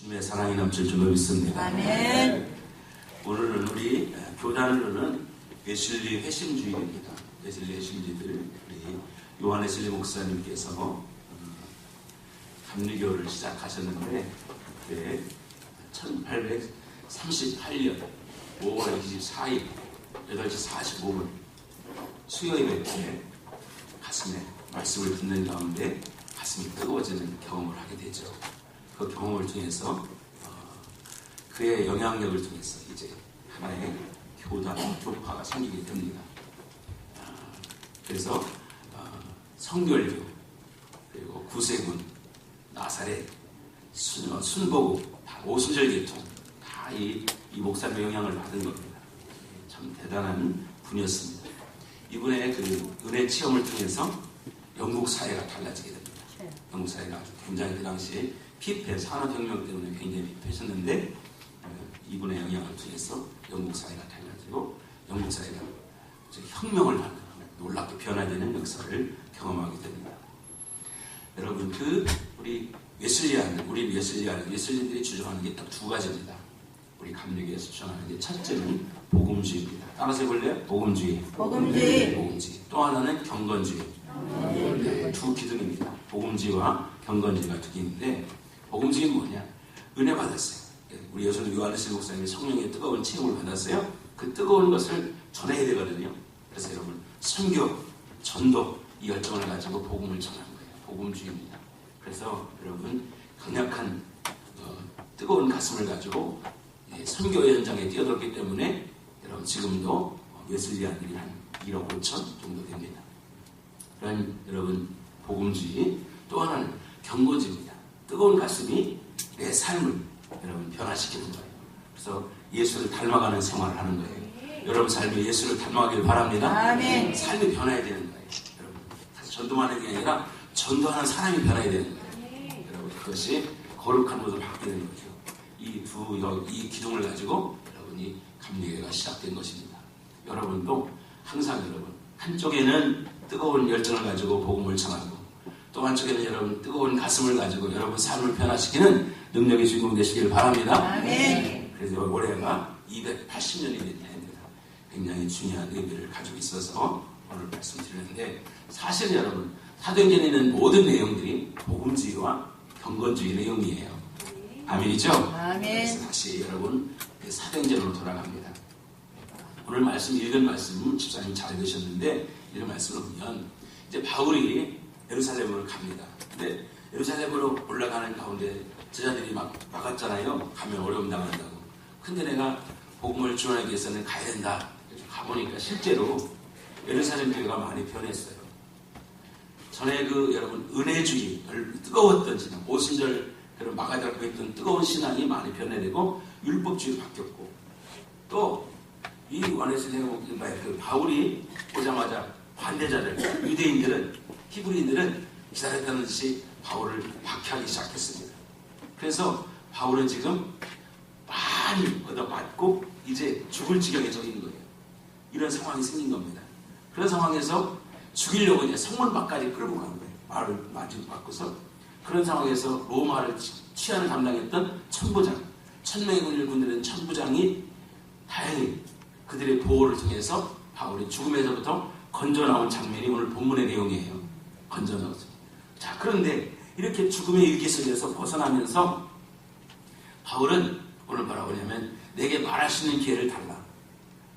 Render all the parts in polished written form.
주님의 사랑이 넘칠 줄로 믿습니다. 아멘. 오늘은 우리 교단으로는 웨슬리 회심주의입니다. 웨슬리 회심주의들 우리 요한 웨슬리 목사님께서 감리교를 시작하셨는데 1838년 5월 24일 8시 45분 수요예배 때 가슴에 말씀을 듣는 가운데 가슴이 뜨거워지는 경험을 하게 되죠. 그 경험을 통해서 그의 영향력을 통해서 이제 하나의 교단, 교파가 생기게 됩니다. 그래서 성결교, 그리고 구세군, 나사렛, 순복음, 다 오순절계통 다 이 목사님의 영향을 받은 겁니다. 참 대단한 분이었습니다. 이분의 그 은혜 체험을 통해서 영국 사회가 달라지게 됩니다. 영국 사회가 굉장히 그 당시에 피폐, 산업혁명 때문에 굉장히 피폐했었는데 이분의 영향을 통해서 영국 사회가 달라지고 영국 사회가 혁명을 하는 놀랍게 변화되는 역사를 경험하게 됩니다. 여러분 우리 웨슬리들이 주장하는 게 딱 두 가지입니다. 우리 감리교에서 주장하는 게 첫째는 복음주의입니다. 따라서 해볼래요? 복음주의. 또 하나는 경건주의. 네, 두 기둥입니다. 복음주의와 경건주의가 두 기둥인데 복음주의는 뭐냐? 은혜 받았어요. 우리 여전히 요한 웨슬리 목사님이 성령의 뜨거운 체험을 받았어요. 그 뜨거운 것을 전해야 되거든요. 그래서 여러분 선교, 전도 이 열정을 가지고 복음을 전하는 거예요. 복음주의입니다. 그래서 여러분 강력한 뜨거운 가슴을 가지고 선교 현장에 뛰어들었기 때문에 여러분 지금도 웨슬리안들이 한 1억 5천 정도 됩니다. 그런 여러분 복음주의, 또 하나는 경건주의입니다. 뜨거운 가슴이 내 삶을 여러분 변화시키는 거예요. 그래서 예수를 닮아가는 생활을 하는 거예요. 여러분 삶이 예수를 닮아가길 바랍니다. 아멘. 삶이 변화해야 되는 거예요. 여러분 사실 전도만 하는 게 아니라 전도하는 사람이 변화해야 되는 거예요. 여러분 그것이 거룩한 모습을 바뀌는 거죠. 이 기둥을 가지고 여러분이 감리교회가 시작된 것입니다. 여러분도 항상 여러분 한쪽에는 뜨거운 열정을 가지고 복음을 전하고 또 한쪽에는 여러분 뜨거운 가슴을 가지고 여러분 삶을 변화시키는 능력의 주인공 되시길 바랍니다. 아멘. 그래서 올해가 280년이 된 해입니다. 굉장히 중요한 의미를 가지고 있어서 오늘 말씀드리는데 사실 여러분 사도행전에 있는 모든 내용들이 복음주의와 경건주의 내용이에요. 아멘이죠? 아멘. 그래서 다시 여러분 사도행전으로 돌아갑니다. 오늘 읽은 말씀 집사님 잘 들으셨는데 이런 말씀을 보면 이제 바울이 예루살렘으로 갑니다. 근데 예루살렘으로 올라가는 가운데 제자들이 막 막았잖아요. 가면 어려움 당한다고. 근데 내가 복음을 전하기 위해서는 가야 된다. 그래서 가보니까 실제로 예루살렘 교회가 많이 변했어요. 전에 여러분 은혜주의, 뜨거웠던 신앙, 오순절 그런 막아들고 있던 뜨거운 신앙이 많이 변해되고 율법주의로 바뀌었고 또 이 원에서 바울이 오자마자 반대자들, 유대인들은 히브리인들은 기다렸다는 듯이 바울을 박해하기 시작했습니다. 그래서 바울은 지금 많이 얻어맞고 이제 죽을 지경에 져 있는 거예요. 이런 상황이 생긴 겁니다. 그런 상황에서 죽이려고 이제 성문 밖까지 끌고 간 거예요. 말을 마주 바꿔서 그런 상황에서 로마를 치안을 담당했던 천부장, 1000명의 군인들은 천부장이 다행히 그들의 보호를 통해서 바울이 죽음에서부터 건져 나온 장면이 오늘 본문의 내용이에요. 건져 나오죠. 자, 그런데 이렇게 죽음의 일기 속에서 벗어나면서 바울은 오늘 뭐라고 하냐면 내게 말할 수 있는 기회를 달라.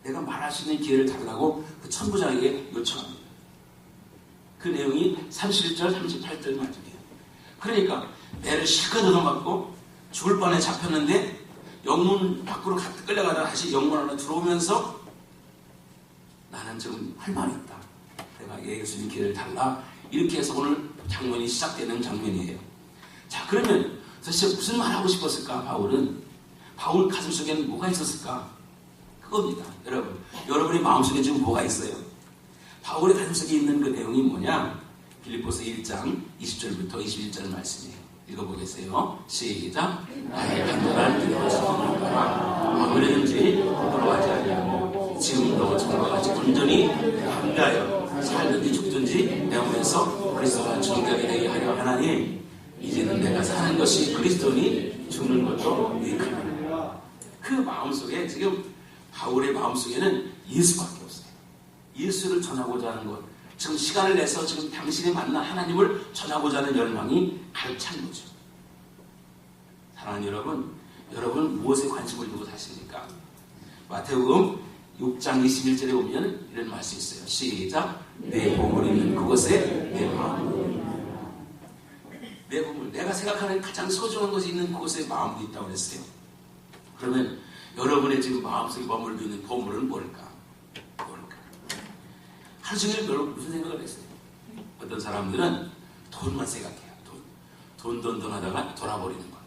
내가 말할 수 있는 기회를 달라고 그 천부장에게 요청합니다. 그 내용이 31절, 38절 말씀이에요. 그러니까 배를 실컷 얻어맞고 죽을 뻔에 잡혔는데 영문 밖으로 끌려가다가 다시 영문 안으로 들어오면서 나는 지금 할 말이 있다. 내가 예수님 기회를 달라. 이렇게 해서 오늘 장면이 시작되는 장면이에요. 자, 그러면 도대체 무슨 말 하고 싶었을까? 바울 가슴속에는 뭐가 있었을까? 그겁니다. 여러분의 마음속에 지금 뭐가 있어요? 바울의 가슴속에 있는 그 내용이 뭐냐? 빌립보서 1장 20절부터 21절 말씀이에요. 읽어보겠어요. 시작. 나의 간절한 기도와 소원을 따라 아무래든지 부끄러워하지 아니하고 지금도 전과 같이 온전히 감다하여 살든지 죽든지 내 몸에서 그리스도가 존귀하게 되게 하려 하나니 이제는 내가 사는 것이 그리스도니 죽는 것도 유익하다. 그 마음속에 지금 바울의 마음속에는 예수밖에 없어요. 예수를 전하고자 하는 것. 지금 시간을 내서 지금 당신이 만난 하나님을 전하고자 하는 열망이 가득 찬 거죠. 사랑하는 여러분, 여러분 무엇에 관심을 두고 사십니까? 마태복음 6장 21절에 보면 이런 말씀이 있어요. 시작. 내 보물 있는 그곳에 내 마음이, 내 보물, 내가 생각하는 가장 소중한 것이 있는 그곳에 마음이 있다고 그랬어요. 그러면 여러분의 지금 마음속에 머물고 있는 보물은 뭘까? 하루 종일 여러분 무슨 생각을 했어요? 어떤 사람들은 돈만 생각해요. 돈 하다가 돌아버리는 거예요.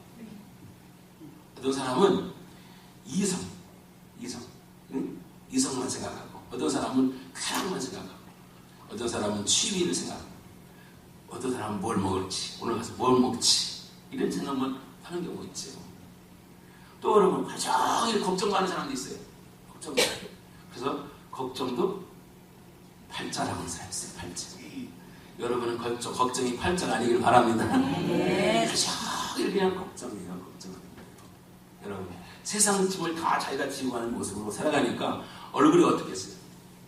어떤 사람은 이성만 생각하고, 어떤 사람은 쾌락만 생각하고, 어떤 사람은 취미를 생각하고, 어떤 사람은 뭘 먹을지, 오늘 가서 뭘 먹지, 이런 생각만 하는 경우가 있죠. 또 여러분 하루 종일 걱정 많은 사람도 있어요. 그래서 걱정도 팔자라고 했어요. 팔자. 여러분은 걱정이 팔자가 아니길 바랍니다. 하루 그냥 걱정이에요. 여러분 세상 짐을 다 자기가 지고 가는 모습으로 살아가니까 얼굴이 어떻겠어요?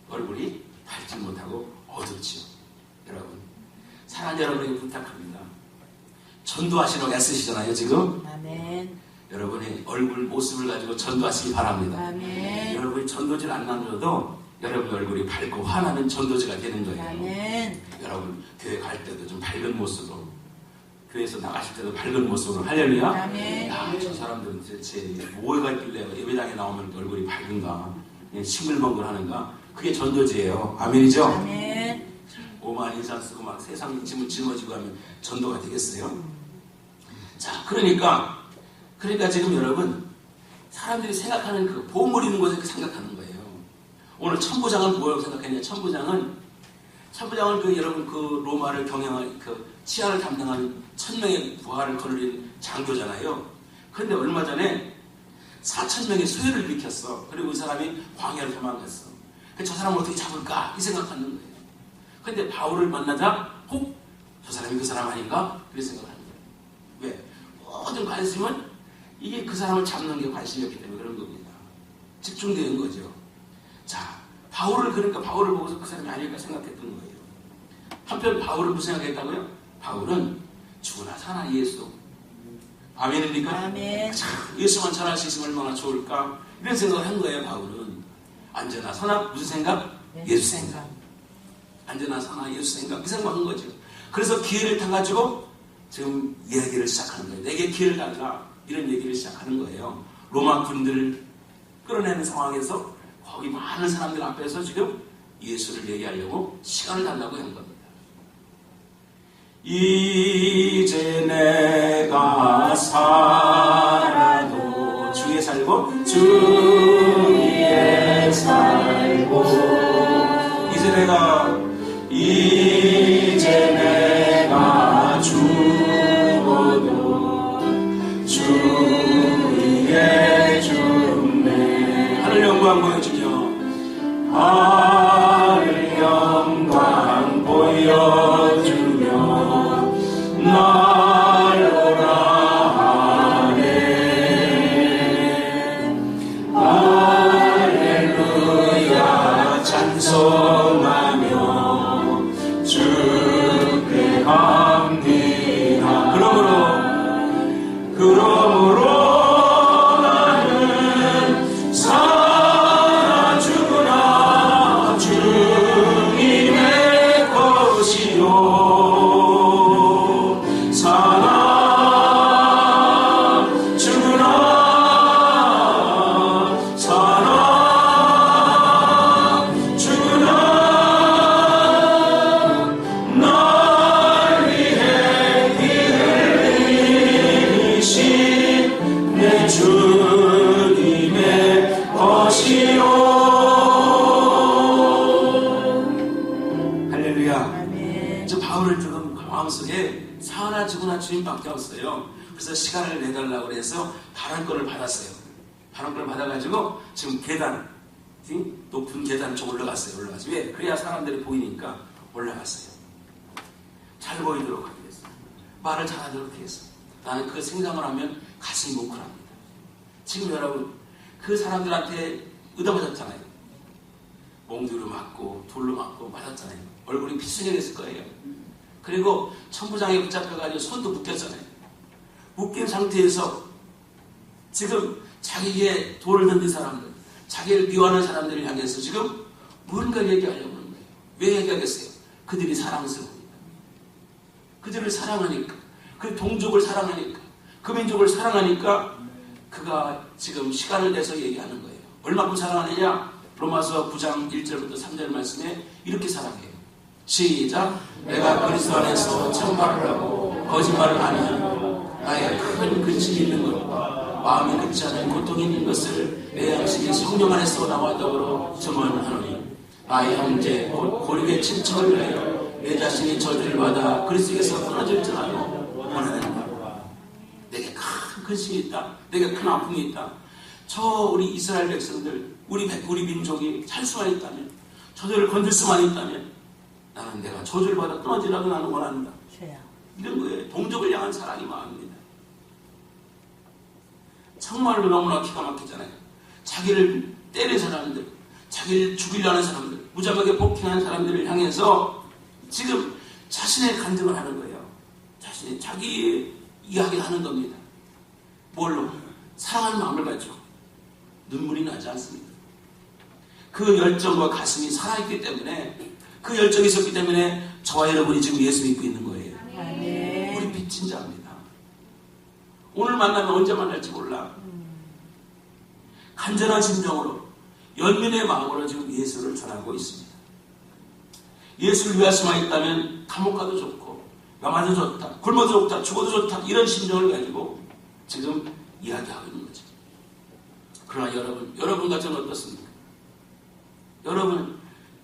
얼굴이 밝지 못하고 어둡지요. 여러분 사랑하는 여러분에게 부탁합니다. 전도하시라고 애쓰시잖아요 지금. 아멘. 여러분의 얼굴 모습을 가지고 전도하시기 바랍니다. 아멘. 여러분이 전도지를 안 만들어도 여러분 얼굴이 밝고 환하는 전도지가 되는 거예요. 아멘. 여러분 교회 갈 때도 좀 밝은 모습으로, 교회에서 나가실 때도 밝은 모습으로. 할렐루야. 아멘. 저 사람들은 도대체 뭐가 있길래 예배당에 나오면 얼굴이 밝은가, 싱글벙글하는가. 그게 전도지예요. 아멘이죠. 아멘. 오만 인상 쓰고 막 세상 짐을 짊어지고 하면 전도가 되겠어요? 자, 그러니까 지금 여러분 사람들이 생각하는 그 보물 있는 곳에 생각하는 거예요. 오늘 천부장은 뭐라고 생각했냐? 천부장은 그 여러분 그 로마를 경영할 그 치안을 담당하는 1000명의 부하를 거느린 장교잖아요. 그런데 얼마 전에 4000명의 소요를 일으켰어. 그리고 그 사람이 광야를 도망갔어. 저 사람을 어떻게 잡을까? 이 생각하는 거예요. 그런데 바울을 만나자 저 사람이 그 사람 아닌가? 그렇게 생각을 하는 거예요. 왜? 모든 관심은 이게 그 사람을 잡는 게 관심이었기 때문에 그런 겁니다. 집중되는 거죠. 자, 바울을 보고서 그 사람이 아닐까 생각했던 거예요. 한편 바울은 무슨 생각했다고요? 바울은 죽으나 사나 예수. 아멘입니까? 아멘. 예수만 전할 수 있으면 얼마나 좋을까? 이런 생각을 한 거예요. 바울은 안전하 사나 무슨 생각? 예수 생각. 안전하 사나 예수 생각. 그 생각한 거죠. 그래서 기회를 타가지고 지금 이야기를 시작하는 거예요. 내게 기회를 달라. 이런 얘기를 시작하는 거예요. 로마 군들을 끌어내는 상황에서 거기 많은 사람들 앞에서 지금 예수를 얘기하려고 시간을 달라고 한 겁니다. 이제 내가 살아도 주에 살고 주에 살고 이제 내가 죽어도 주의 죽네. 하늘 영광 보여주며 하늘 영광 보여주며 날 오라 하네. 할렐루야 찬송하며 주께 합니다. 그러므로 나는 살아 죽으나 주님의 것이요 주님밖에 없어요. 그래서 시간을 내달라고 해서 발언권을 받았어요. 발언권을 받아가지고 지금 계단, 높은 계단 쪽 올라갔어요. 왜? 그래야 사람들이 보이니까 올라갔어요. 잘 보이도록 하기 위해서. 말을 잘하도록 했어요. 나는 그 생각을 하면 가슴이 뭉클합니다. 지금 여러분 그 사람들한테 얻어맞았잖아요. 몽두로 맞고 돌로 맞고 맞았잖아요. 얼굴이 피순이 됐을 거예요. 그리고 천부장에 붙잡혀가지고 손도 묶였잖아요. 묶인 상태에서 지금 자기에게 돌을 던진 사람들, 자기를 미워하는 사람들을 향해서 지금 뭔가를 얘기하려고 하는 거예요. 왜 얘기하겠어요? 그들이 사랑스러우니까. 그들을 사랑하니까. 그 동족을 사랑하니까. 그 민족을 사랑하니까 그가 지금 시간을 내서 얘기하는 거예요. 얼마큼 사랑하느냐? 로마서 9장 1절부터 3절 말씀에 이렇게 사랑해요. 시작. 내가 그리스도 안에서 참말을 하고 거짓말을 하는 나의 큰 근심이 있는 것과 마음이 급지 않은 고통이 있는 것을 내 양심이 성령 안에서 나와 더불어 증언하노니 나의 형제 곧 고립의 친척을 위하여 내 자신이 저주를 받아 그리스도에서 끊어질지라도 원하는 바 내게 큰 근심이 있다. 내게 큰 아픔이 있다. 저 우리 이스라엘 백성들 우리 민족이 살 수만 있다면 저들을 건들 수만 있다면 나는 내가 저주를 받아 끊어지라도 나는 원한다. 이런 거예요. 동족을 향한 사랑이 마음입니다. 정말로 너무나 기가 막히잖아요. 자기를 때린 사람들, 자기를 죽이려는 사람들, 무자막에 폭행하는 사람들을 향해서 지금 자신의 간증을 하는 거예요. 자기 이야기를 하는 겁니다. 뭘로? 사랑하는 마음을 가지고 눈물이 나지 않습니다. 그 열정과 가슴이 살아있기 때문에 그 열정이 있었기 때문에 저와 여러분이 지금 예수 믿고 있는 거예요. 우리 빚진 자입니다. 오늘 만나면 언제 만날지 몰라. 간절한 심정으로 연민의 마음으로 지금 예수를 전하고 있습니다. 예수를 위할 수만 있다면 감옥 가도 좋고 명하도 좋다, 굶어도 좋다, 죽어도 좋다 이런 심정을 가지고 지금 이야기하고 있는 거죠. 그러나 여러분 같은 어떻습니까?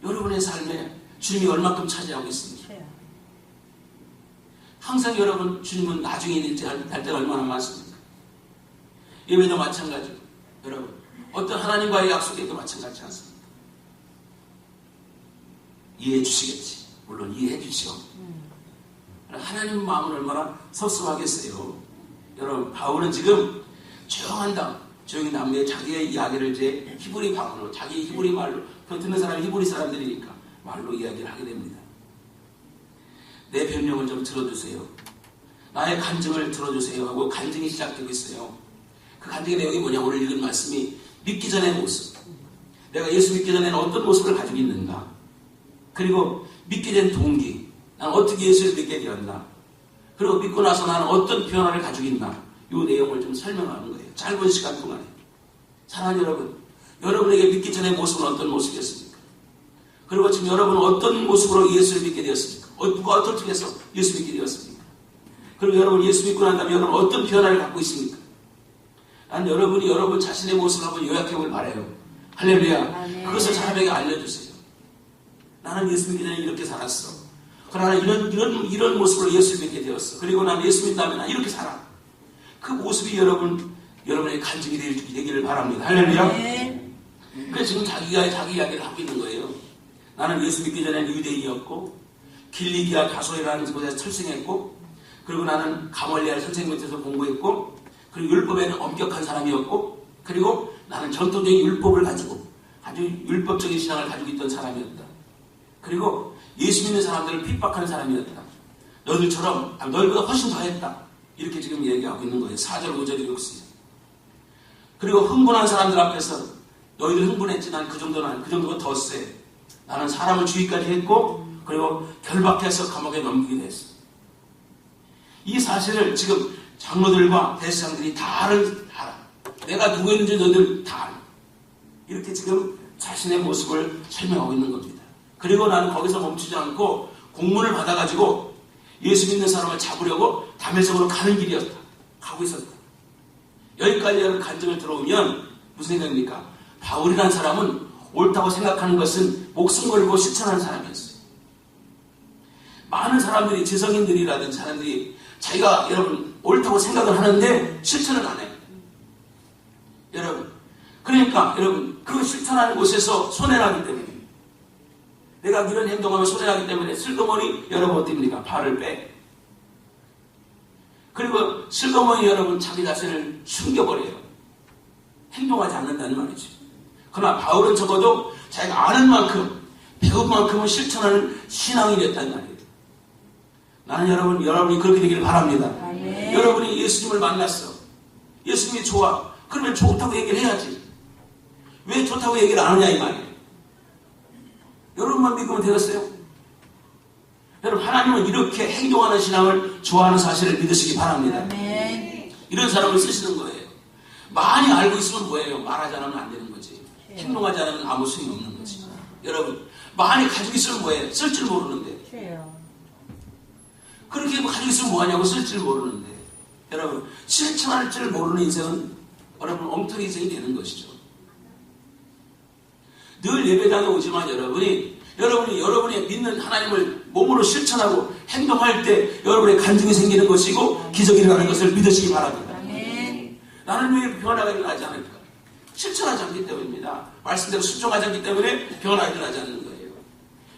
여러분의 삶에 주님이 얼마큼 차지하고 있습니까? 항상 여러분 주님은 나중에 할 때가 얼마나 많습니까? 예배도 마찬가지고 여러분 어떤 하나님과의 약속에도 마찬가지 않습니까? 이해해 주시겠지. 물론 이해해 주시오. 하나님 마음은 얼마나 섭섭하겠어요. 여러분 바울은 지금 조용히 남의 자기의 이야기를 이제 히브리 방언으로 자기 히브리 말로 듣는 사람이 히브리 사람들이니까 말로 이야기를 하게 됩니다. 내 변명을 좀 들어주세요. 나의 간증을 들어주세요 하고 간증이 시작되고 있어요. 그 간증의 내용이 뭐냐? 오늘 읽은 말씀이 믿기 전의 모습. 내가 예수 믿기 전에는 어떤 모습을 가지고 있는가? 그리고 믿게 된 동기. 나는 어떻게 예수를 믿게 되었나? 그리고 믿고 나서 나는 어떤 변화를 가지고 있나? 이 내용을 좀 설명하는 거예요. 짧은 시간 동안에. 사랑하는 여러분, 여러분에게 믿기 전의 모습은 어떤 모습이었습니까? 그리고 지금 여러분은 어떤 모습으로 예수를 믿게 되었습니까? 누가 어떻게 해서 예수 믿게 되었습니까? 그리고 여러분 예수 믿고 난 다음에 여러분 어떤 변화를 갖고 있습니까? 난 여러분이 여러분 자신의 모습을 한번 요약해보길 바라요. 할렐루야. 그것을 사람에게 알려주세요. 나는 예수 믿기 전에 이렇게 살았어. 그러나 이런 모습으로 예수를 믿게 되었어. 그리고 난 예수 믿다면 난 이렇게 살아. 그 모습이 여러분의 간증이 되기를 바랍니다. 할렐루야. 그래서 지금 자기가 자기 이야기를 하고 있는 거예요. 나는 예수 믿기 전에는 유대인이었고 길리기아 다소이라는 곳에서 철생했고 그리고 나는 가말리엘 선생님 밑에서 공부했고 그리고 율법에는 엄격한 사람이었고 그리고 나는 전통적인 율법을 가지고 아주 율법적인 신앙을 가지고 있던 사람이었다. 그리고 예수 믿는 사람들을 핍박하는 사람이었다. 너희들처럼 너희보다 훨씬 더했다. 이렇게 지금 얘기하고 있는 거예요. 4절 5절이 그렇습니다. 그리고 흥분한 사람들 앞에서 너희들 흥분했지 난 그 정도가 더 세. 나는 사람을 죽이기까지 했고 그리고 결박해서 감옥에 넘기기도 했어. 이 사실을 지금 장로들과 대제사장들이 다 알아. 내가 누구였는지 너희들 다 알아. 이렇게 지금 자신의 모습을 설명하고 있는 겁니다. 그리고 나는 거기서 멈추지 않고 공문을 받아가지고 예수 믿는 사람을 잡으려고 다메섹으로 가는 길이었다. 가고 있었다. 여기까지 간증을 들어오면 무슨 생각입니까? 바울이라는 사람은 옳다고 생각하는 것은 목숨 걸고 실천하는 사람이었어요. 많은 사람들이 지성인들이라든지 사람들이 자기가 여러분 옳다고 생각을 하는데 실천을 안 해요. 여러분 그러니까 여러분 그 실천하는 곳에서 손해나기 때문에 내가 이런 행동하면 손해나기 때문에 슬그머니 여러분 어떻습니까? 발을 빼. 그리고 슬그머니 여러분 자기 자신을 숨겨버려요. 행동하지 않는다는 말이죠. 그러나 바울은 적어도 자기가 아는 만큼 배운 만큼은 실천하는 신앙이 됐다는 말이에요. 나는 여러분이 그렇게 되기를 바랍니다. 아멘. 여러분이 예수님을 만났어. 예수님이 좋아. 그러면 좋다고 얘기를 해야지. 왜 좋다고 얘기를 안 하냐 이 말이에요. 여러분만 믿으면 되겠어요? 여러분 하나님은 이렇게 행동하는 신앙을 좋아하는 사실을 믿으시기 바랍니다. 아멘. 이런 사람을 쓰시는 거예요. 많이 알고 있으면 뭐예요? 말하지 않으면 안 되는 거지. 행동하지 않으면 아무 소용이 없는 거지. 여러분 많이 가지고 있으면 뭐예요? 쓸 줄 모르는데. 그래요. 그렇게 가지고 있으면 뭐하냐고 쓸 줄 모르는데. 여러분 실천할 줄 모르는 인생은 여러분 엉터리 인생이 되는 것이죠. 늘 예배당에 오지만 여러분이 믿는 하나님을 몸으로 실천하고 행동할 때 여러분의 간증이 생기는 것이고 기적이 일어나는 것을 믿으시기 바랍니다. 아멘. 나는 왜 변화가 일어나지 않을까? 실천하지 않기 때문입니다. 말씀대로 순종하지 않기 때문에 변화가 일어나지 않는 거예요.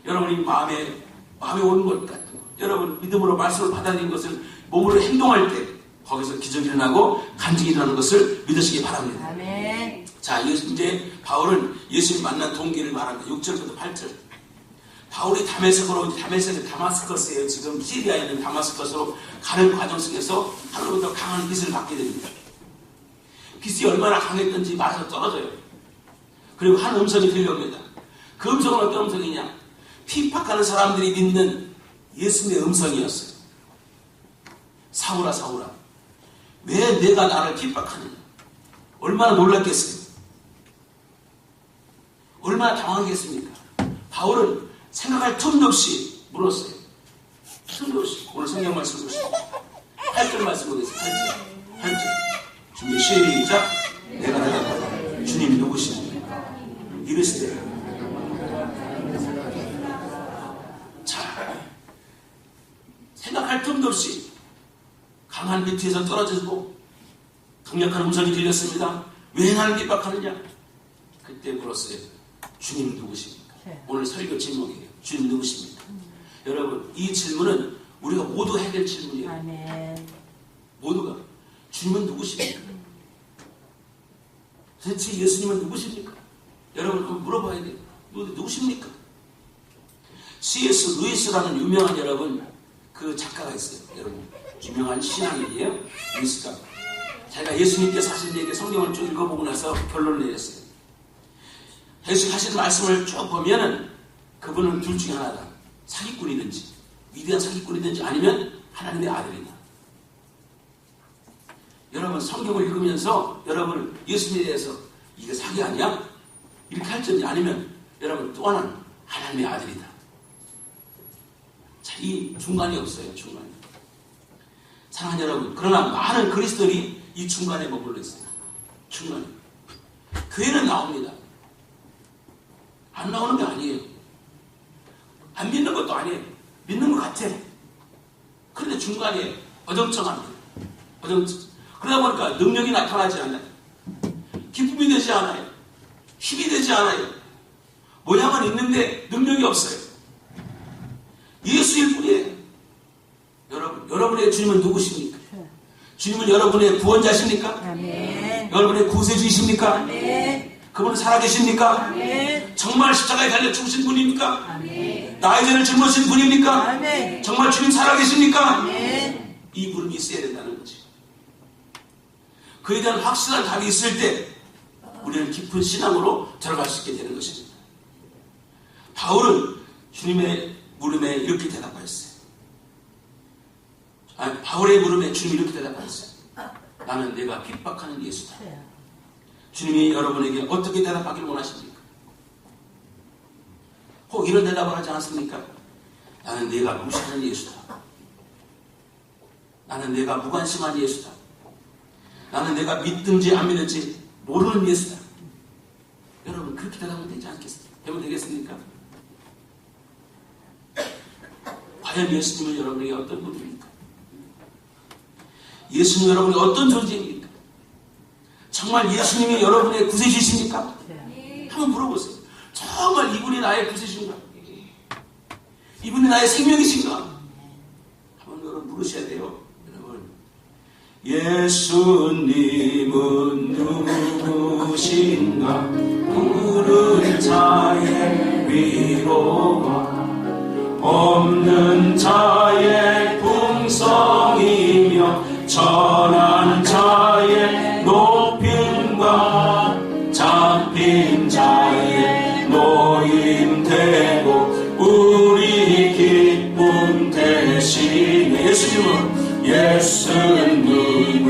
여러분이 마음에 오는 것 같은 거. 여러분 믿음으로 말씀을 받아들인 것을 몸으로 행동할 때 거기서 기적이 일어나고 간증이 일어나는 것을 믿으시기 바랍니다. 아멘. 자, 이제 바울은 예수님 만난 동기를 말합니다. 6절부터 8절. 바울이 다메섹이에요. 지금 시리아에 있는 다마스커스로 가는 과정 속에서 하늘로부터 강한 빛을 받게 됩니다. 빛이 얼마나 강했던지 맞아 떨어져요. 그리고 한 음성이 들려옵니다. 그 음성은 어떤 음성이냐? 핍박하는 사람들이 믿는 예수님의 음성이었어요. 사울아 사울아 왜 내가 나를 핍박하느냐? 얼마나 놀랐겠어요? 얼마나 당황했겠습니까? 바울은 생각할 틈도 없이 물었어요. 틈도 없이. 오늘 성경 말씀 보시죠. 8절 말씀 보겠습니다. 8절. 준비 시작. 내가 대답하다. 주님이 누구십니까? 이르시되. 자, 생각할 틈도 없이 강한 밑에서 떨어지고 강력한 음성이 들렸습니다. 왜 나를 핍박하느냐? 그때 물었어요. 주님 누구십니까? 오늘 설교 제목이에요. 주님 누구십니까? 여러분 이 질문은 우리가 모두 해야 될 질문이에요. 아멘. 모두가 주님은 누구십니까? 도대체 예수님은 누구십니까? 여러분 한번 물어봐야 돼요. 누구십니까? C.S. 루이스라는 유명한 여러분 그 작가가 있어요. 여러분 유명한 신앙인이에요. 루이스가 자기가 예수님께서 하신 얘기 성경을 쭉 읽어보고 나서 결론을 내렸어요. 예수 하시는 말씀을 쭉 보면은 그분은 둘 중에 하나다. 사기꾼이든지 위대한 사기꾼이든지 아니면 하나님의 아들이다. 여러분 성경을 읽으면서 여러분 예수님에 대해서 이게 사기 아니야? 이렇게 할지 아니면 여러분 또 하나는 하나님의 아들이다. 자, 이 중간이 없어요. 중간이. 사랑하는 여러분 그러나 많은 그리스도인이 이 중간에 머물러 있어요. 중간에. 교회는 나옵니다. 안 나오는 게 아니에요. 안 믿는 것도 아니에요. 믿는 것 같아. 그런데 중간에 어정쩡합니다. 그러다 보니까 능력이 나타나지 않아요. 기쁨이 되지 않아요. 힘이 되지 않아요. 모양은 있는데 능력이 없어요. 예수일 뿐이에요. 여러분의 주님은 누구십니까? 주님은 여러분의 구원자십니까? 아멘. 여러분의 구세주이십니까? 아멘. 그분은 살아계십니까? 아멘. 정말 십자가에 달려 죽으신 분입니까? 아멘. 나의 죄를 짊어진 분입니까? 아멘. 정말 주님 살아계십니까? 아멘. 이 물음이 있어야 된다는 거지. 그에 대한 확실한 답이 있을 때 우리는 깊은 신앙으로 들어갈 수 있게 되는 것입니다. 바울은 주님의 물음에 이렇게 대답하였어요. 바울의 물음에 주님이 이렇게 대답하였어요. 나는 내가 핍박하는 예수다. 주님이 여러분에게 어떻게 대답하기를 원하십니까? 혹 이런 대답을 하지 않습니까? 나는 내가 무시하는 예수다. 나는 내가 무관심한 예수다. 나는 내가 믿든지 안 믿든지 모르는 예수다. 여러분 그렇게 대답하면 되지 않겠습니까? 되면 되겠습니까? 과연 예수님은 여러분에게 어떤 분입니까? 예수님 여러분이 어떤 존재입니까? 정말 예수님이 여러분의 구세주십니까? 한번 물어보세요. 정말 이분이 나의 구세주인가? 이분이 나의 생명이신가? 한번 여러분 물으셔야 돼요. 여러분 예수님은 누구신가? 부른 자의 위로와 없는 자의 풍성이며 전한 자의 높임과 잡힌 자의 노임되고 우리 기쁨 대신에 예수님은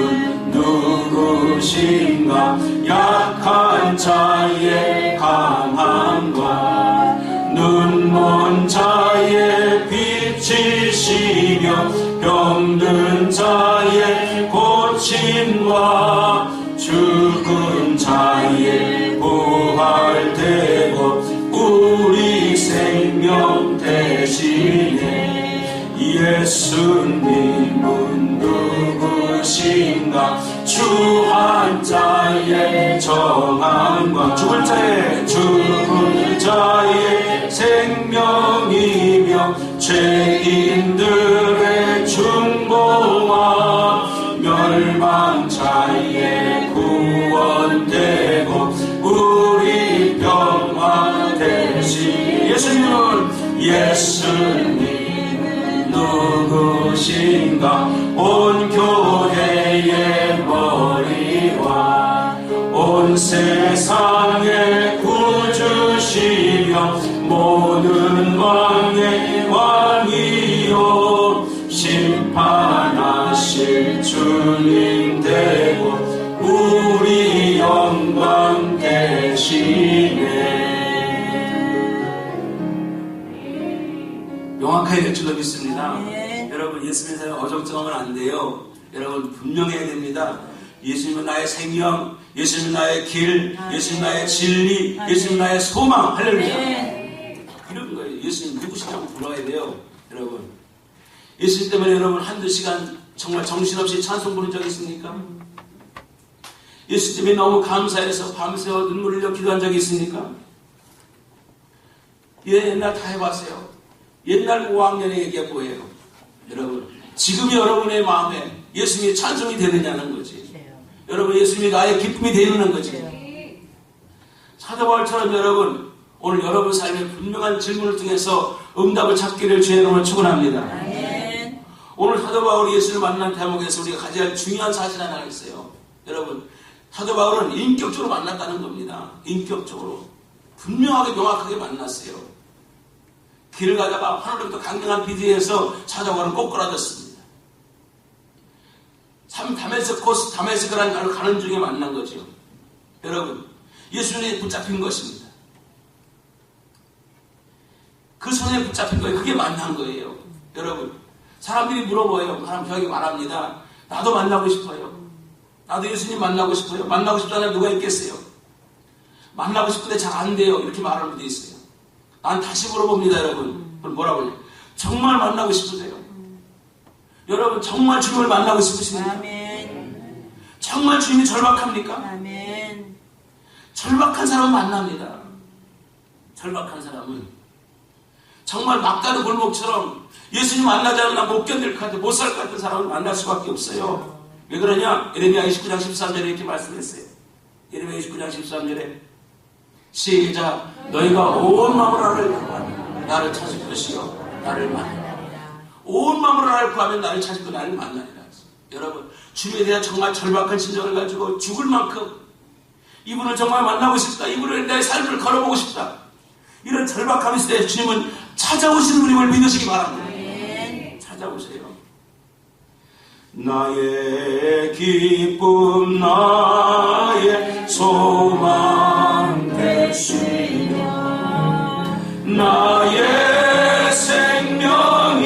누구신가? 약한 자의 강함과 눈먼 자의 빛이시며 병든 자의 고침과 죽은 자의 부활되고 우리 생명 대신에 예수님은 누구신가? 주한 자의 정함과 죽을 자의 생명이며 죄인들의 중보와 멸망 자의 구원되고 우리 평화 대신 예수님 누구신가? 온 교회의 머리와 온 세상의 구주시며 모든 왕의 왕이요 심판하실 주님 되고 우리 영광 되시네. 명확하게 될 줄로 믿습니다. 여러분 예수님의 사랑 어정쩡하면 안 돼요. 여러분 분명해야 됩니다. 예수님은 나의 생명, 예수님은 나의 길, 예수님은 나의 진리, 예수님은 나의 소망. 할렐루야. 이런 거예요. 예수님 누구시냐고 불러야 돼요. 여러분 예수님 때문에 여러분 한두 시간 정말 정신없이 찬송 부른 적 있습니까? 예수 때문에 너무 감사해서 밤새워 눈물을 흘려 기도한 적이 있습니까? 옛날 다 해봤어요. 옛날 5학년의 얘기가 뭐예요? 여러분 지금이 여러분의 마음에 예수님이 찬송이 되느냐는 거지. 여러분 예수님이 나의 기쁨이 되느냐는 거지. 사도 바울처럼 여러분 오늘 여러분 삶의 분명한 질문을 통해서 응답을 찾기를 주의 이름으로 축원합니다. 오늘 사도 바울이 예수를 만난 대목에서 우리가 가져야 할 중요한 사실 하나가 있어요. 여러분 사도 바울은 인격적으로 만났다는 겁니다. 인격적으로 분명하게 명확하게 만났어요. 길을 가다가 하늘로부터 강경한 비디에서 사도 바울은 꼬꾸라졌습니다. 다메스크라는 가는 중에 만난 거죠. 여러분 예수님이 붙잡힌 것입니다. 그 손에 붙잡힌 거예요. 그게 만난 거예요. 여러분 사람들이 물어봐요. 사람 저에게 말합니다. 나도 만나고 싶어요. 나도 예수님 만나고 싶어요. 만나고 싶다는 누가 있겠어요? 만나고 싶은데 잘 안 돼요. 이렇게 말하는 분도 있어요. 난 다시 물어봅니다. 여러분 그럼 뭐라고 해요? 정말 만나고 싶으세요? 여러분 정말 주님을 만나고 싶으십니까? 아멘. 정말 주님이 절박합니까? 아멘. 절박한 사람은 만납니다. 절박한 사람은 정말 막다른 골목처럼 예수님 만나지 않으면 나 못 견딜 것 같아, 못 살 것 같은 사람을 만날 수밖에 없어요. 왜 그러냐? 예레미야 29장 13절에 이렇게 말씀했어요. 예레미야 29장 13절에 시작. 너희가 온 마음으로 나를 찾을 것이요 나를 만나리라. 온 마음으로 나를 구하면 나를 찾고 나를 만나리라. 여러분 주님에 대한 정말 절박한 심정을 가지고 죽을 만큼 이분을 정말 만나고 싶다, 이분을 내 삶을 걸어보고 싶다, 이런 절박함이 있을 때 주님은 찾아오시는 분임을 믿으시기 바랍니다. 찾아오세요. 나의 기쁨 나의 소망 되시며 나의 생명이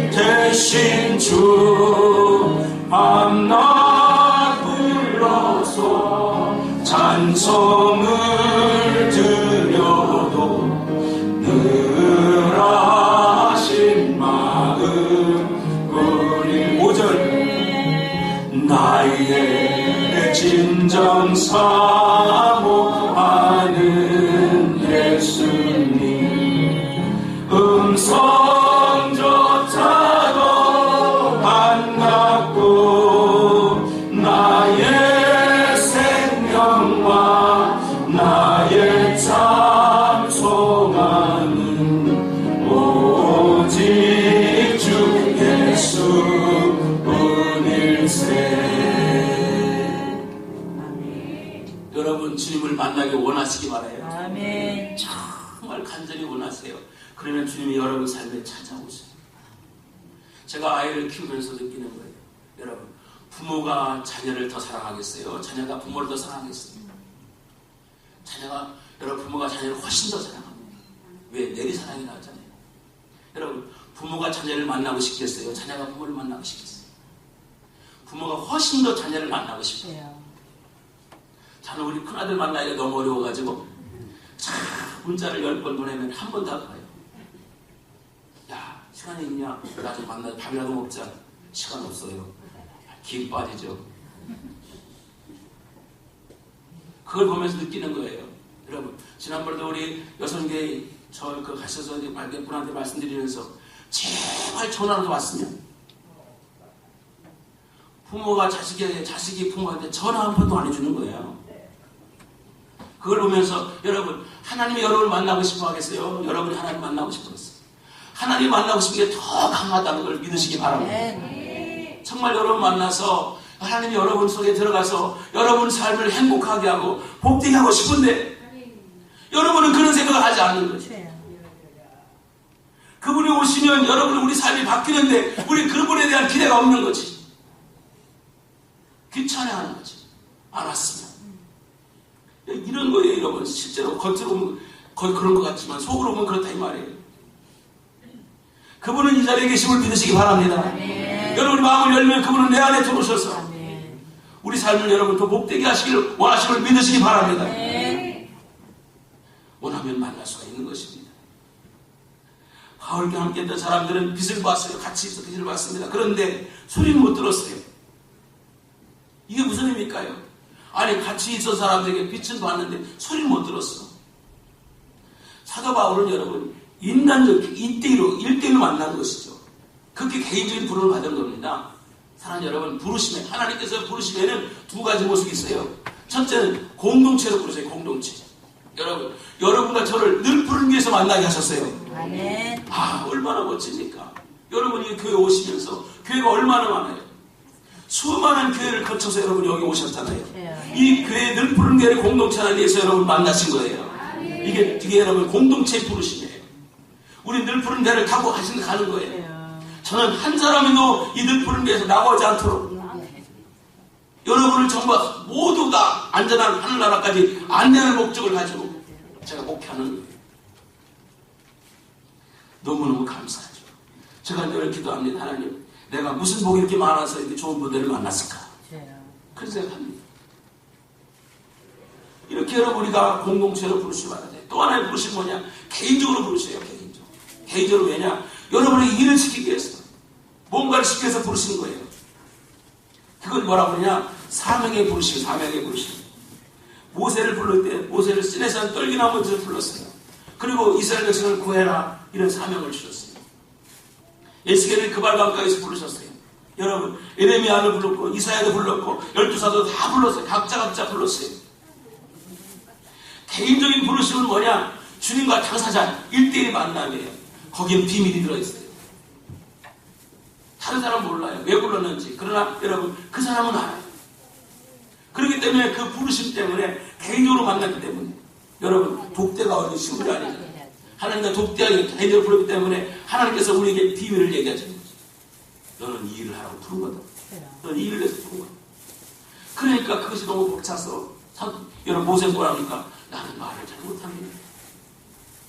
되신 주 밤낮 불러서 찬송을 드려도 늘 하신 마음 우리 5절 나의 진정 사모하는 예수님 음성조차도 반갑고 여러분 주님을 만나기 원하시기 바라요. 아멘. 정말 간절히 원하세요. 그러면 주님이 여러분 삶에 찾아오세요. 제가 아이를 키우면서 느끼는 거예요. 여러분, 부모가 자녀를 더 사랑하겠어요? 자녀가 부모를 더 사랑하겠어요? 여러분, 부모가 자녀를 훨씬 더 사랑합니다. 왜? 내리사랑이 나잖아요. 여러분, 부모가 자녀를 만나고 싶겠어요? 자녀가 부모를 만나고 싶겠어요? 부모가 훨씬 더 자녀를 만나고 싶어요. 저는 우리 큰아들 만나기가 너무 어려워가지고 문자를 10번 보내면 한 번 다 가요. 야, 시간이 있냐? 나 좀 만나서 밥이라도 먹자. 시간 없어요. 김 빠지죠. 그걸 보면서 느끼는 거예요. 여러분, 지난번에도 우리 여성계 가셔서 분한테 말씀드리면서 제발 전화라도 왔으면, 부모가 자식이 부모한테 전화 한 번도 안 해주는 거예요. 그걸 보면서 여러분, 하나님이 여러분을 만나고 싶어 하겠어요? 여러분이 하나님 만나고 싶어했어요. 하나님 만나고 싶은 게 더 강하다는 걸 믿으시기 바랍니다. 정말 여러분 만나서 하나님이 여러분 속에 들어가서 여러분 삶을 행복하게 하고 복되게 하고 싶은데 여러분은 그런 생각을 하지 않는 거죠. 그분이 오시면 여러분은 우리 삶이 바뀌는데 우리 그분에 대한 기대가 없는 거지. 귀찮아하는 거지. 안 왔으면. 이런 거예요, 여러분. 실제로 겉으로 보면 거의 그런 것 같지만 속으로 보면 그렇다 이 말이에요. 그분은 이 자리에 계심을 믿으시기 바랍니다. 여러분 마음을 열면 그분은 내 안에 들어오셔서 우리 삶을 여러분 더 복되게 하시기를 원하시기를 믿으시기 바랍니다. 원하면 만날 수가 있는 것입니다. 바울과 함께 했던 사람들은 빛을 봤어요. 같이 있어 빛을 봤습니다. 그런데 소리는 못 들었어요. 이게 무슨 의미일까요? 아니 같이 있던 사람들에게 빛은 봤는데 소리는 못 들었어. 사도 바울은 여러분 인간적 1대1로 만난 것이죠. 그렇게 개인적인 부름을 받은 겁니다. 사랑하는 여러분, 부르심에 하나님께서 부르심에는 두 가지 모습이 있어요. 첫째는 공동체로 부르세요. 공동체. 여러분과 저를 늘 부르기 위해서 만나게 하셨어요. 아멘. 얼마나 멋집니까? 여러분이 교회 오시면서 교회가 얼마나 많아요. 수많은 교회를 거쳐서 여러분이 여기 오셨잖아요. 이 교회에 늘 부르는 게 아니라 공동체 안에 서 여러분 만나신 거예요. 이게 여러분 공동체의 부르심이에요. 우리 늘 푸른 데를 타고 가는 거예요. 저는 한 사람이도 이 늘 푸른 데에서 나가지 않도록 여러분을 전부 모두 다 안전한 하늘나라까지 안내하는 목적을 가지고 제가 목표하는 거예요. 너무너무 감사하죠. 제가 늘 기도합니다. 하나님, 내가 무슨 복이 이렇게 많아서 이렇게 좋은 분들을 만났을까? 그런 생각합니다. 이렇게 여러분 우리가 공동체로 부르시기 바랍니다. 또 하나의 부르심 뭐냐? 개인적으로 부르셔요. 개인적으로. 왜냐? 여러분에게 일을 시키기 위해서 뭔가를 시키기 위해서 부르시는 거예요. 그걸 뭐라고 그러냐? 사명의 부르심. 모세를 부를 때 모세를 시내산 떨기나무에서 불렀어요. 그리고 이스라엘 백성을 구해라, 이런 사명을 주셨어요. 에스겔을 그발강가에서 부르셨어요. 여러분 에레미야를 불렀고 이사야도 불렀고 12사도 다 불렀어요. 각자 불렀어요. 개인적인 부르심은 뭐냐? 주님과 당사자 1대1 만남이에요. 거기엔 비밀이 들어있어요. 다른 사람 몰라요. 왜 불렀는지. 그러나 여러분 그 사람은 알아요. 그렇기 때문에 그 부르심 때문에 개인적으로 만났기 때문에 여러분 독대가 어디 쉬운 게 아니잖아요. 하나님과 독대하게 개인적으로 부르기 때문에 하나님께서 우리에게 비밀을 얘기하시는 거죠. 너는 이 일을 하라고 부른 거다. 너는 이 일을 해서 부른 거다. 그러니까 그것이 너무 벅차서 여러분 모세는 뭐랍니까? 나는 말을 잘 못합니다.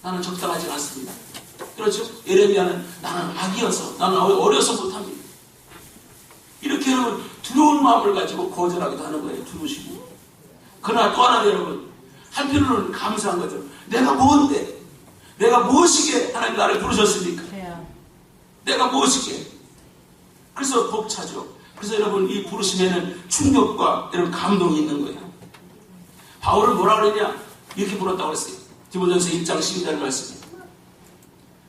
나는 적당하지 않습니다. 그렇죠? 예레미야는 나는 악이어서, 나는 어려서 못합니다. 이렇게 여러분 두려운 마음을 가지고 거절하기도 하는 거예요. 두루시고. 그러나 또 하나 여러분 한편으로는 감사한 거죠. 내가 뭔데? 내가 무엇이게 하나님 나를 부르셨습니까? 내가 무엇이게? 그래서 벅차죠. 그래서 여러분 이 부르심에는 충격과 이런 감동이 있는 거예요. 바울은 뭐라 그랬냐? 이렇게 불렀다고 했어요. 디모데전서 1장 12절 말씀입니다.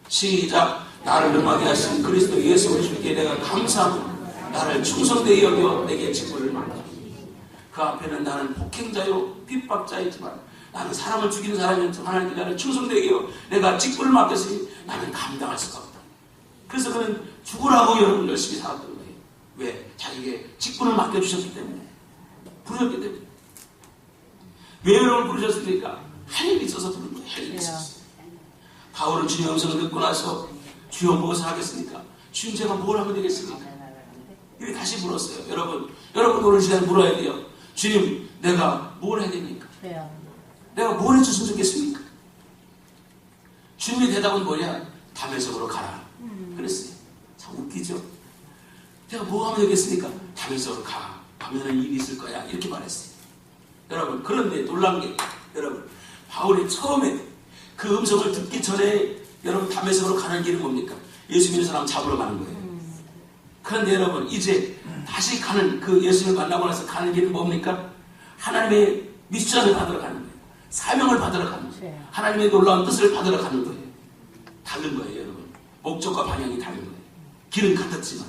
시작. 나를 능하게 하신 그리스도 예수의 주께 내가 감사하고 나를 충성되게 여겨 내게 직분을 맡겨. 그 앞에는 나는 폭행자요 핍박자이지만 나는 사람을 죽이는 사람이었지만 하나님께 나를 충성되게 여겨 내가 직분을 맡겼으니 나는 감당할 수가 없다. 그래서 그는 죽으라고 여러분 열심히 살았던 거예요. 왜? 자기에게 직분을 맡겨주셨기 때문에, 부르셨기 때문에. 왜 여러분 부르셨습니까? 하나님이 있어서 부른 거예요. 하나님이 있었어요. 바울은 주님의 음성을 듣고 나서 주여 무엇을 하겠습니까? 주님 제가 뭘 하면 되겠습니까? 이렇게 다시 물었어요. 여러분 오늘 시간에 물어야 돼요. 주님 내가 뭘 해야 됩니까? 내가 뭘 해줬으면 좋겠습니까? 주님의 대답은 뭐냐? 다메섹으로 가라. 그랬어요. 참 웃기죠? 내가 뭐 하면 되겠습니까? 다메섹으로 가. 가면은 일이 있을 거야. 이렇게 말했어요. 여러분 그런데 놀란 게 여러분 바울이 처음에 그 음성을 듣기 전에 여러분 다메섹으로 가는 길은 뭡니까? 예수 믿는 사람 잡으러 가는 거예요. 그런데 여러분 이제 다시 가는 그 예수를 만나고 나서 가는 길은 뭡니까? 하나님의 미션을 받으러 가는 거예요. 사명을 받으러 가는 거예요. 하나님의 놀라운 뜻을 받으러 가는 거예요. 다른 거예요, 여러분. 목적과 방향이 다른 거예요. 길은 같았지만.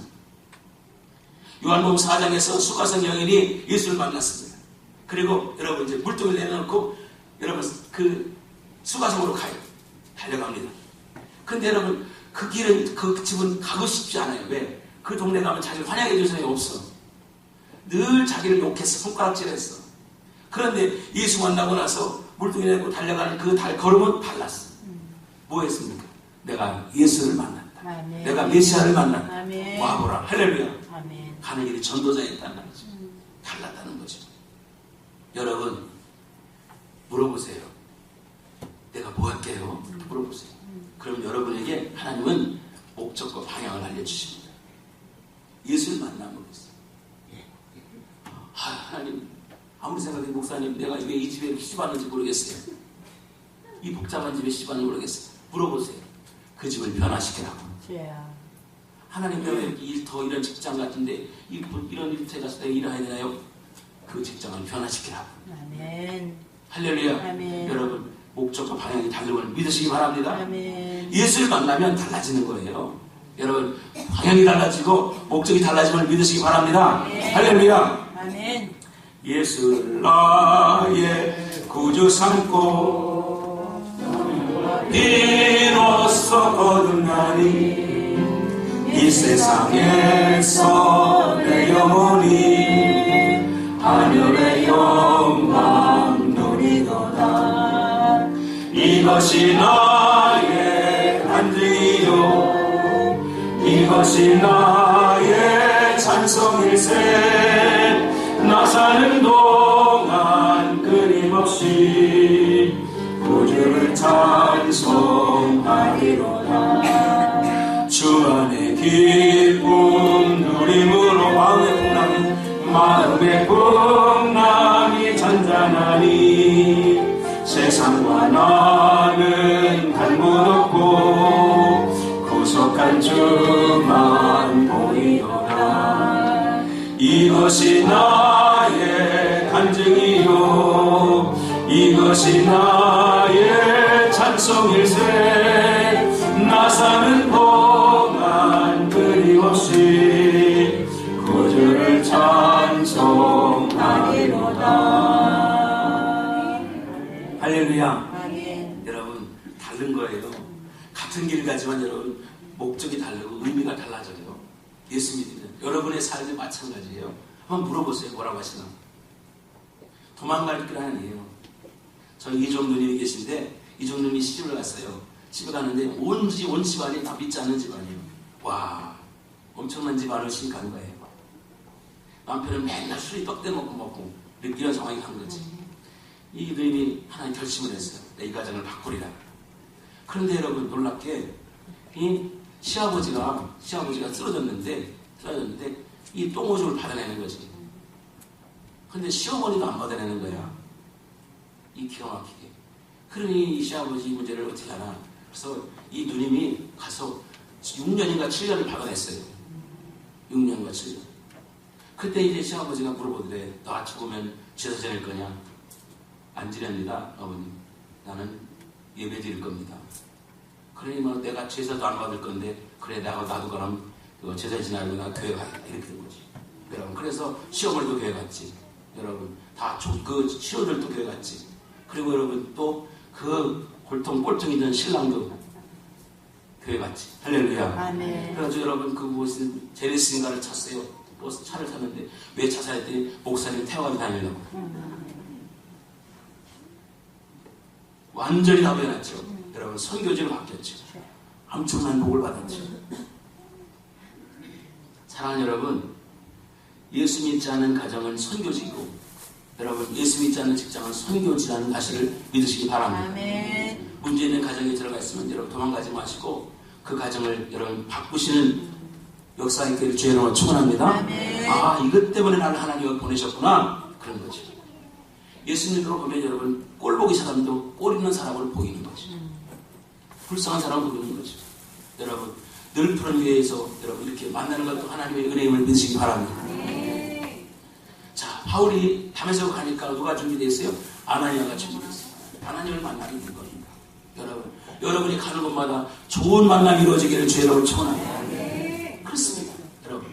요한복음 4장에서 수가성 여인이 예수를 만났습니다. 그리고 여러분 이제 물통을 내려놓고 여러분 그 수가성으로 가요. 달려갑니다. 근데 여러분 그 길은 그 집은 가고 싶지 않아요. 왜? 그 동네 가면 자기를 환영해 줄 사람이 없어. 늘 자기를 욕했어. 손가락질했어. 그런데 예수 만나고 나서 물통을 내고 달려가는 그 걸음은 달랐어. 뭐 했습니까? 내가 예수를 만났다. 아멘. 내가 메시아를 만났다. 아멘. 와보라. 할렐루야. 아멘. 가는 길이 전도자였다는 거죠. 달랐다는 거죠. 여러분 물어보세요. 내가 뭐 할게요? 물어보세요. 그럼 여러분에게 하나님은 목적과 방향을 알려주십니다. 예수를 만나면 있어요. 하나님 아무리 생각해도 목사님 내가 왜 이 집에 이렇게 시집왔는지 모르겠어요. 이 복잡한 집에 시집왔는지 모르겠어요. 물어보세요. 그 집을 변화시키라고. 하나님 내가 더 이런 직장 같은데 이런 일터에 가서 내가 일해야 되나요? 그 직장을 변화시키라고. 아멘. 할렐루야. 아멘. 여러분 목적과 방향이 다른 걸 믿으시기 바랍니다. 아멘. 예수를 만나면 달라지는 거예요. 여러분 방향이 달라지고 목적이 달라짐을 믿으시기 바랍니다. 아멘. 할렐루야. 아멘. 예수를 나의 구주 삼고 비로소 거듭나니 이 세상에서 내 영혼이 하늘의 영광 누리도다. 이것이 나의 간증이요 이것이 나의 찬송일세. 나 사는 동안 끊임없이 구주를 찬송하리로다. 주 안에 기쁨 누림으로 마음의 풍랑이 잔잔하니 세상과 나는 갈못 없고 구속한 주만 보이도다. 이것이 나의 간증이요 이것이 나의 찬송일세. 나 사는 동안 끊임없이 구주를 찬송하리로다. 할렐루야. 아멘. 여러분 다른 거예요. 같은 길 가지만 여러분 목적이 다르고 의미가 달라져요. 예수 믿으면 여러분의 삶이 마찬가지예요. 한번 물어보세요. 뭐라고 하시나? 도망갈 길 아니에요. 저희 이종누님이 계신데 이종누님이 시집을 갔어요. 집에 갔는데 온 집안이 다 믿지 않는 집안이에요. 와 엄청난 집안을 신간 거예요. 남편은 맨날 술이 떡대 먹고 이런 상황이 간 거지. 이 누님이 하나님 결심을 했어요. 내 이 가정을 바꾸리라. 그런데 여러분 놀랍게 이 시아버지가 쓰러졌는데 이 똥오줌을 받아내는 거지. 근데 시어머니도 안 받아내는 거야. 이 기가 막히게. 그러니 이 시아버지 이 문제를 어떻게 하나. 그래서 이 누님이 가서 6년인가 7년을 받아냈어요. 6년인가 7년. 그때 이제 시아버지가 물어보더래. 너 죽으면 제사 지낼 거냐? 안 지냅니다, 어머님. 나는 예배 드릴 겁니다. 그러니 뭐 내가 제사도 안 받을 건데 그래 나도 그럼 제사 지나고 나 교회 가야겠다 이렇게 된 거지. 여러분 그래서 시어머니도 교회 갔지. 여러분 다 그 시어들도 교회 갔지. 그리고 여러분 또 그 꼴통 있는 신랑도 교회 갔지. 할렐루야. 아멘. 그래서 여러분 그 무슨 제리스인가를 찼어요. 버스 차를 탔는데 왜 차 사야 돼? 목사님 태워가지고 다니려고. 완전히 다 변했죠. 여러분 선교지로 바뀌었죠. 엄청난 복을 받았죠. 사랑하는 여러분, 예수 믿지 않는 가정은 선교지고 여러분 예수 믿지 않는 직장은 선교지라는 사실을 믿으시기 바랍니다. 아멘. 문제 있는 가정에 들어가 있으면 여러분 도망가지 마시고 그 가정을 여러분 바꾸시는 역사 있기를 주의 이름으로 축원합니다. 아멘. 아, 이것 때문에 나를 하나님이 보내셨구나, 그런 거죠. 예수 믿으러 보면 여러분 꼴보기 사람도 꼴 있는 사람을 보이는 거죠. 불쌍한 사람을 보이는 거죠. 여러분 늘 푸른 위에서 여러분 이렇게 만나는 것도 하나님의 은혜임을 믿으시기 바랍니다. 자, 바울이 다메섹으로 가니까 누가 준비되어 있어요? 아나니아가 준비됐어요. 하나님을 만나게 된 겁니다. 여러분이 가는 곳마다 좋은 만남이 이루어지기를 주의 이름으로 축원합니다. 그렇습니다. 여러분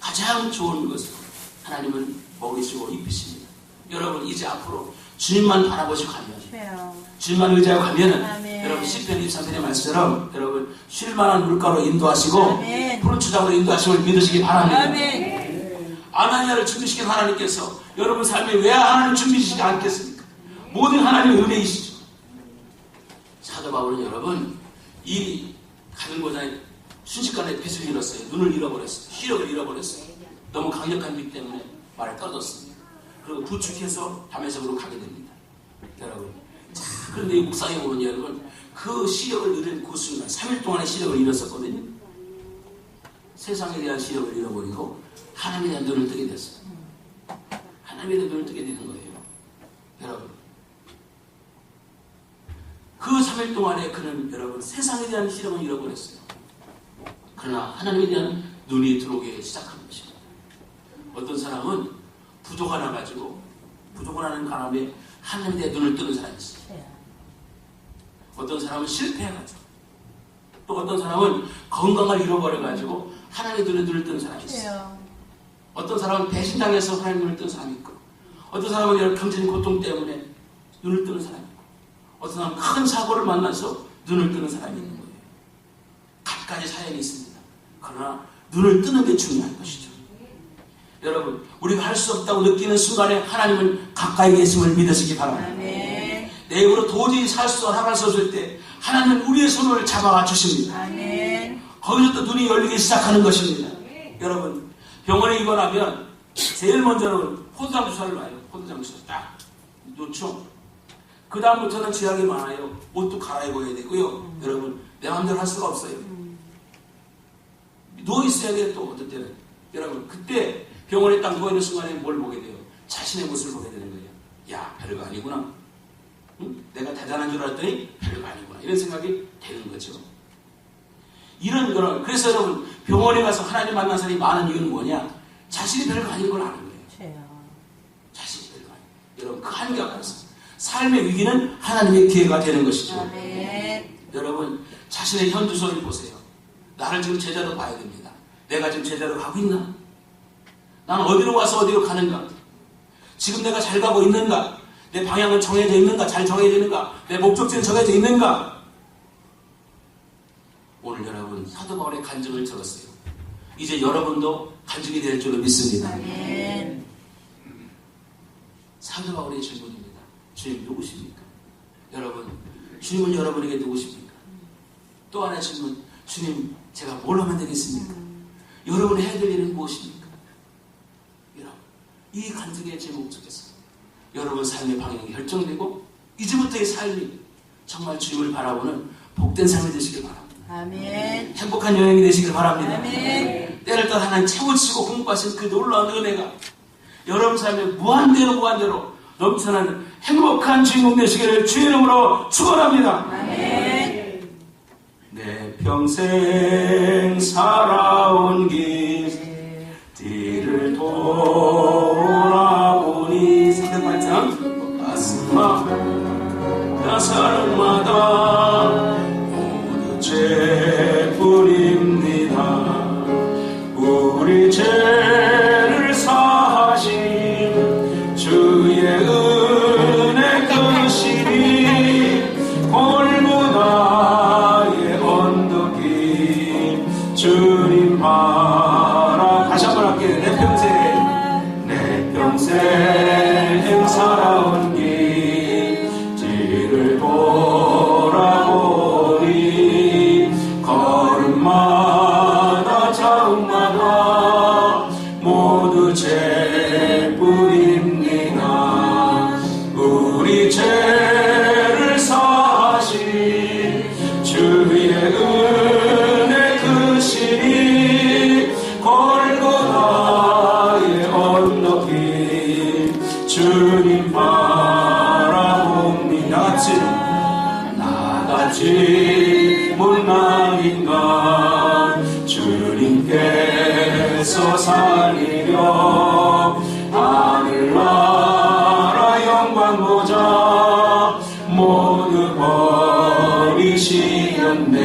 가장 좋은 것은 하나님은 먹이시고 입히십니다. 여러분 이제 앞으로 주님만 바라보시고 가면, 주님만 의지하고 가면은 아멘. 여러분 시편 23편의 말씀처럼 여러분 쉴만한 물가로 인도하시고 아멘. 푸른 추장으로 인도하심을 믿으시기 바랍니다. 아멘. 아나니아를 준비시킨 하나님께서 여러분 삶에 왜 하나님 준비시키지 않겠습니까? 모든 하나님의 은혜이시죠. 사도 바울은 여러분 이 가는 곳에 순식간에 빛을 잃었어요. 눈을 잃어버렸어요. 시력을 잃어버렸어요. 너무 강력한 빛 때문에 말을 떨어졌습니다. 그리고 부축해서 다메섹으로 가게 됩니다. 여러분, 자, 그런데 이 묵상해 보면 여러분 그 시력을 잃은 그 순간 3일 동안의 시력을 잃었었거든요. 세상에 대한 시력을 잃어버리고 하나님에 대한 눈을 뜨게 됐어요. 하나님에 대한 눈을 뜨게 되는 거예요. 여러분, 그 3일 동안에 그는 여러분 세상에 대한 시력을 잃어버렸어요. 그러나 하나님에 대한 눈이 들어오기 시작한 것입니다. 어떤 사람은 부도가 나가지고 부도가 나는 바람에 하나님에 대한 눈을 뜨는 사람이 있어요. 어떤 사람은 실패해가지고, 또 어떤 사람은 건강을 잃어버려가지고 하나님의 눈을 뜨는 사람이 있어요. 어떤 사람은 배신당해서 하나님의 눈을 뜨는 사람이 있고, 어떤 사람은 여러 경제적인 고통 때문에 눈을 뜨는 사람이 있고, 어떤 사람은 큰 사고를 만나서 눈을 뜨는 사람이 있는 거예요. 각가지 사연이 있습니다. 그러나 눈을 뜨는 게 중요한 것이죠. 여러분, 우리가 할 수 없다고 느끼는 순간에 하나님은 가까이 계심을 믿으시기 바랍니다. 아멘. 내 입으로 도저히 나갈 수 없을 때 하나님은 우리의 손을 잡아와 주십니다. 아멘. 거기서 또 눈이 열리기 시작하는 것입니다. 여러분, 병원에 입원하면 제일 먼저는 포도당 주사를 놔요. 포도당 주사 딱 놓죠. 그 다음부터는 제약이 많아요. 옷도 갈아입어야 되고요. 여러분, 내 마음대로 할 수가 없어요. 누워있어야 돼요. 또 어떨 때는 여러분, 그때 병원에 딱 누워있는 순간에 뭘 보게 돼요? 자신의 모습을 보게 되는 거예요. 야, 별거 아니구나. 응? 내가 대단한 줄 알았더니 별거 아니구나. 이런 생각이 되는 거죠. 이런 거는, 그래서 여러분, 병원에 가서 하나님 만난 사람이 많은 이유는 뭐냐? 자신이 별거 아닌 걸 아는 거예요. 자신이 별거 아닌 거예요. 여러분, 그 한계가 가서 삶의 위기는 하나님의 기회가 되는 것이죠. 아멘. 여러분, 자신의 현주소를 보세요. 나를 지금 제자로 봐야 됩니다. 내가 지금 제자로 가고 있나? 나는 어디로 와서 어디로 가는가? 지금 내가 잘 가고 있는가? 내 방향은 정해져 있는가? 잘 정해져 있는가? 내 목적지는 정해져 있는가? 오늘 여러분 사도 바울의 간증을 들었어요. 이제 여러분도 간증이 될 줄로 믿습니다. 아멘. 사도 바울의 질문입니다. 주님 누구십니까? 여러분, 주님은 여러분에게 누구십니까? 또 하나의 질문, 주님 제가 뭘 하면 되겠습니까? 여러분이 해야 될 일은 무엇입니까? 여러분, 이 간증의 제목 속에서 여러분 삶의 방향이 결정되고 이제부터의 삶이 정말 주님을 바라보는 복된 삶이 되시길 바랍니다. 아멘. 행복한 여행이 되시길 바랍니다. 아멘. 때를 따라 하나님 채워주시고 공부하신 그 놀라운 은혜가 여러분 삶에 무한대로 넘쳐나는 행복한 주인공 되시기를 주의 이름으로 축원합니다. 아멘. 내 평생 살아온 길을 돌아보니 상대방장 가슴마다 사랑마다 모두 죄뿐입니다. 우리 죄를 사하신 주의 은혜 크시니 골고다의 언덕이 주님 바라. 다시 한번 할게요. 내 평생 살아온 길 주님 바라봅니다. 나같이 못난 인간 주님께서 살리려 하늘나라 영광 보자 모두 버리시렸네.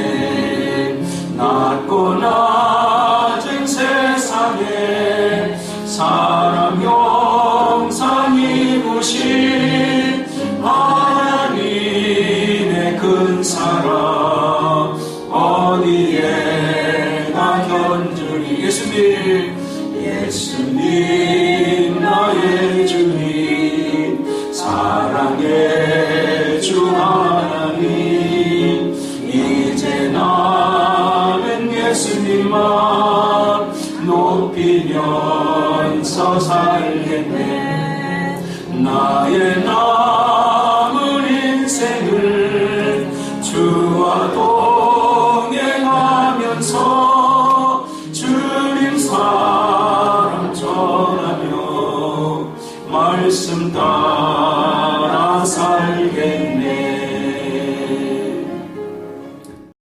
낮고 낮은 세상에 사람 영상 입으신 하나님의 큰 사랑 어디에나 견주리. 예수님 나의 주님 사랑의 주 하나님 이제 나는 예수님만 높이면서 살겠네. 나의 남은 인생을 주와 동행하면서 주님 사랑 전하며 말씀 따라 살겠네.